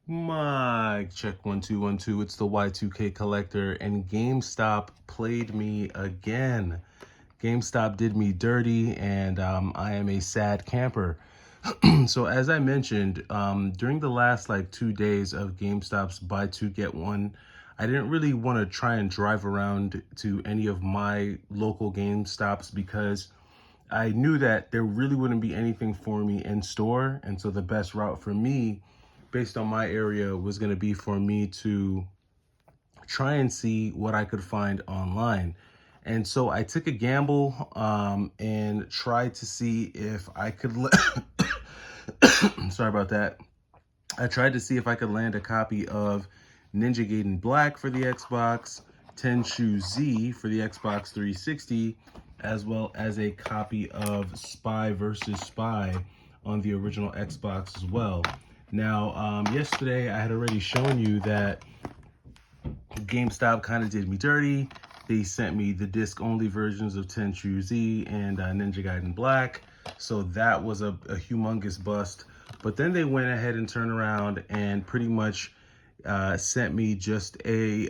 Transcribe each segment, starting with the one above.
Mic check 1 2 1 2. It's the Y2K collector, and GameStop played me again. GameStop did me dirty, and I am a sad camper. So as I mentioned, during the last like 2 days of GameStop's buy two get one, I didn't really want to try and drive around to any of my local GameStops because I knew that there really wouldn't be anything for me in store. And so the best route for me, based on my area, was going to be for me to try and see what I could find online. And so I took a gamble and tried to see if I could, sorry about that. I tried to see if I could land a copy of Ninja Gaiden Black for the Xbox, Tenchu Z for the Xbox 360, as well as a copy of Spy versus Spy on the original Xbox as well. Now, yesterday I had already shown you that GameStop kind of did me dirty. They sent me the disc-only versions of Tenchu Z and Ninja Gaiden Black. So that was a humongous bust. But then they went ahead and turned around and pretty much sent me just a,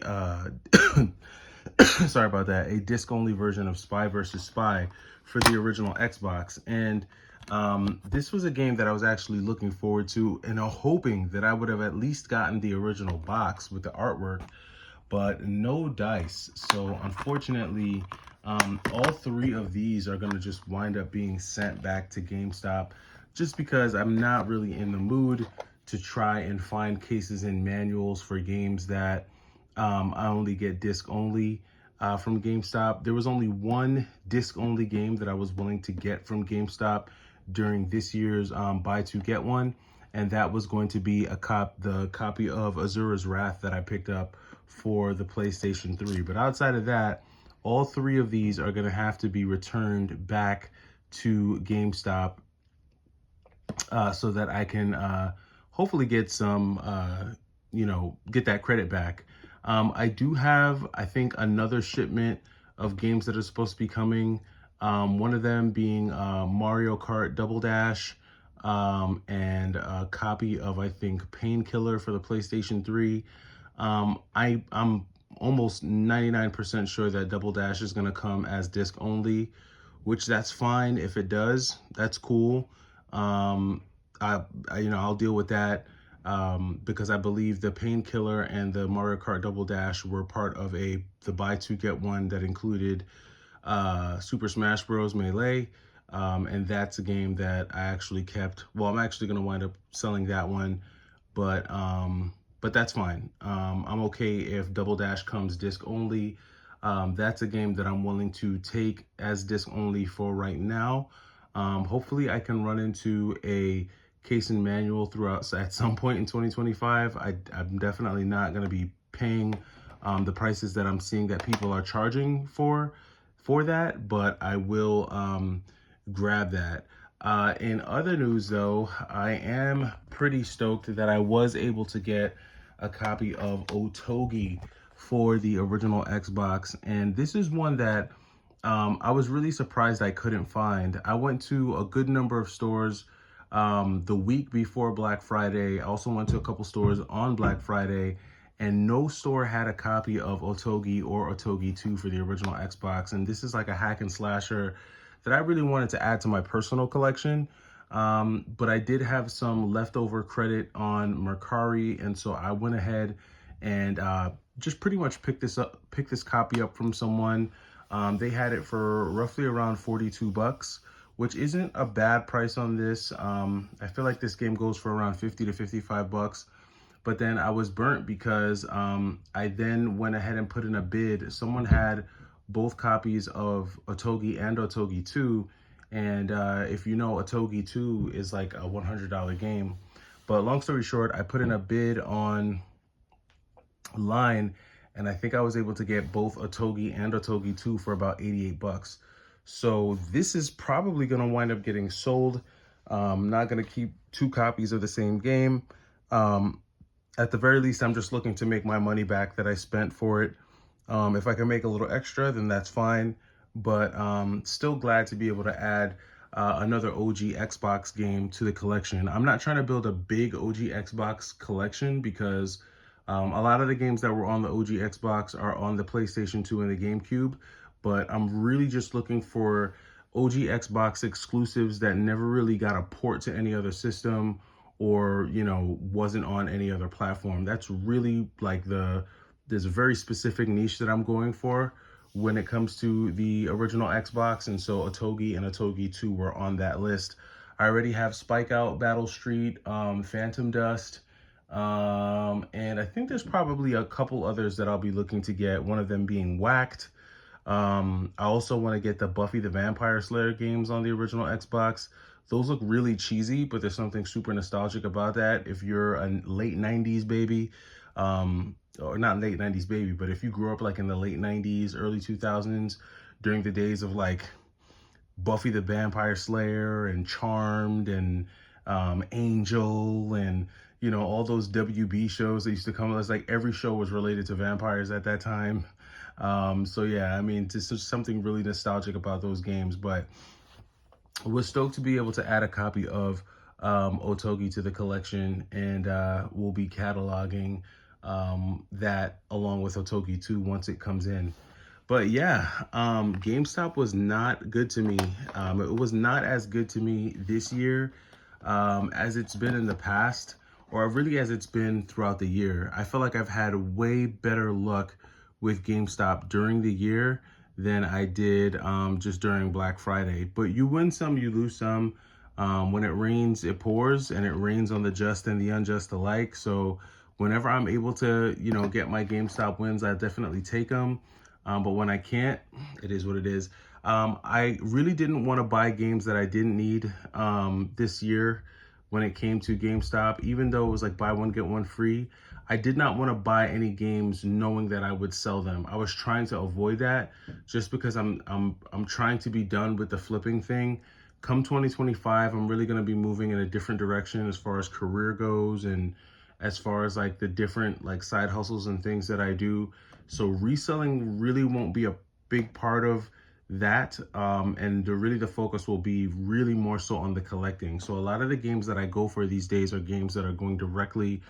sorry about that, a disc-only version of Spy versus Spy for the original Xbox. And this was a game that I was actually looking forward to and hoping that I would have at least gotten the original box with the artwork, but no dice. So unfortunately, all three of these are going to just wind up being sent back to GameStop just because I'm not really in the mood to try and find cases and manuals for games that I only get disc only from GameStop. There was only one disc only game that I was willing to get from GameStop during this year's buy two get one, and that was going to be the copy of Azura's Wrath that I picked up for the PlayStation 3. But outside of that, all three of these are going to have to be returned back to GameStop so that I can hopefully get some, get that credit back. I do have, I think, another shipment of games that are supposed to be coming. One of them being Mario Kart Double Dash, and a copy of, I think, Painkiller for the PlayStation 3. I'm almost 99% sure that Double Dash is going to come as disc only, which that's fine. If it does, that's cool. I'll deal with that because I believe the Painkiller and the Mario Kart Double Dash were part of the buy two get one that included Super Smash Bros. Melee. And that's a game that I actually kept. Well, I'm actually going to wind up selling that one, but that's fine. I'm okay if Double Dash comes disc only. That's a game that I'm willing to take as disc only for right now. Hopefully I can run into a case and manual throughout at some point in 2025. I'm definitely not going to be paying the prices that I'm seeing that people are charging for that, but I will grab that. In other news though, I am pretty stoked that I was able to get a copy of Otogi for the original Xbox, and this is one that I was really surprised I couldn't find. I went to a good number of stores the week before Black Friday. I also went to a couple stores on Black Friday, and no store had a copy of Otogi or Otogi 2 for the original Xbox. And this is like a hack and slasher that I really wanted to add to my personal collection. But I did have some leftover credit on Mercari, and so I went ahead and just pretty much picked this copy up from someone. They had it for roughly around 42 bucks, which isn't a bad price on this. I feel like this game goes for around 50 to 55 bucks. But then I was burnt because I then went ahead and put in a bid. Someone had both copies of Otogi and Otogi 2. And if you know, Otogi 2 is like a $100 game. But long story short, I put in a bid online, and I think I was able to get both Otogi and Otogi 2 for about 88 bucks. So this is probably going to wind up getting sold. I'm not going to keep two copies of the same game. At the very least, I'm just looking to make my money back that I spent for it. If I can make a little extra, then that's fine. But still glad to be able to add another OG Xbox game to the collection. I'm not trying to build a big OG Xbox collection because a lot of the games that were on the OG Xbox are on the PlayStation 2 and the GameCube, but I'm really just looking for OG Xbox exclusives that never really got a port to any other system or, you know, wasn't on any other platform. That's really like there's a very specific niche that I'm going for when it comes to the original Xbox, and so Otogi and Otogi 2 were on that list. I already have Spike Out, Battle Street, Phantom Dust, and I think there's probably a couple others that I'll be looking to get, one of them being Whacked. I also want to get the Buffy the Vampire Slayer games on the original Xbox. Those look really cheesy, but there's something super nostalgic about that. If you're a late 90s baby, or not late 90s baby, but if you grew up like in the late 90s, early 2000s, during the days of like Buffy the Vampire Slayer and Charmed and Angel and, you know, all those WB shows that used to come. It's like every show was related to vampires at that time. So yeah, I mean, just something really nostalgic about those games. But we're stoked to be able to add a copy of Otogi to the collection, and we'll be cataloging that along with Otogi 2 once it comes in. But yeah, GameStop was not good to me. It was not as good to me this year as it's been in the past, or really as it's been throughout the year. I feel like I've had way better luck with GameStop during the year than I did just during Black Friday. But you win some, you lose some. When it rains, it pours, and it rains on the just and the unjust alike. So whenever I'm able to, you know, get my GameStop wins, I definitely take them. But when I can't, it is what it is. I really didn't want to buy games that I didn't need this year when it came to GameStop, even though it was like buy one, get one free. I did not want to buy any games knowing that I would sell them. I was trying to avoid that just because I'm trying to be done with the flipping thing. Come 2025, I'm really going to be moving in a different direction as far as career goes and as far as like the different like side hustles and things that I do. So reselling really won't be a big part of that. And really the focus will be really more so on the collecting. So a lot of the games that I go for these days are games that are going directly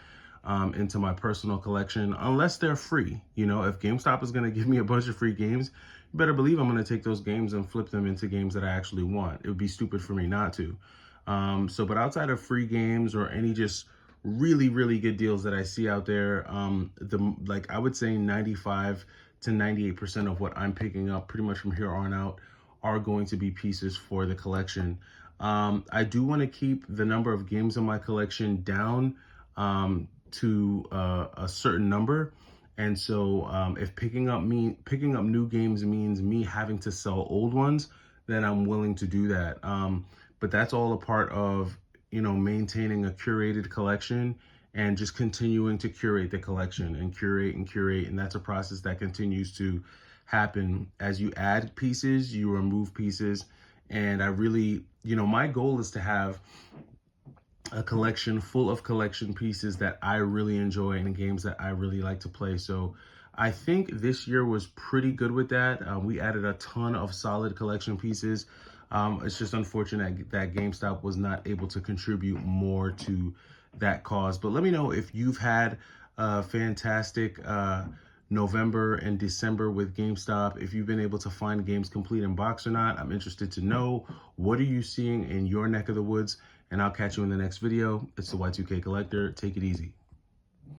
into my personal collection, unless they're free. You know, if GameStop is going to give me a bunch of free games, you better believe I'm going to take those games and flip them into games that I actually want. It would be stupid for me not to. But outside of free games or any just really, really good deals that I see out there, I would say 95 to 98% of what I'm picking up pretty much from here on out are going to be pieces for the collection. I do want to keep the number of games in my collection down to a certain number. And so if picking up new games means me having to sell old ones, then I'm willing to do that. But that's all a part of, you know, maintaining a curated collection and just continuing to curate the collection and curate. And that's a process that continues to happen. As you add pieces, you remove pieces. And I really, you know, my goal is to have a collection full of collection pieces that I really enjoy and games that I really like to play. So I think this year was pretty good with that. We added a ton of solid collection pieces. It's just unfortunate that GameStop was not able to contribute more to that cause. But let me know if you've had a fantastic November and December with GameStop, if you've been able to find games complete in box or not. I'm interested to know, what are you seeing in your neck of the woods? And I'll catch you in the next video. It's the Y2K Collector. Take it easy.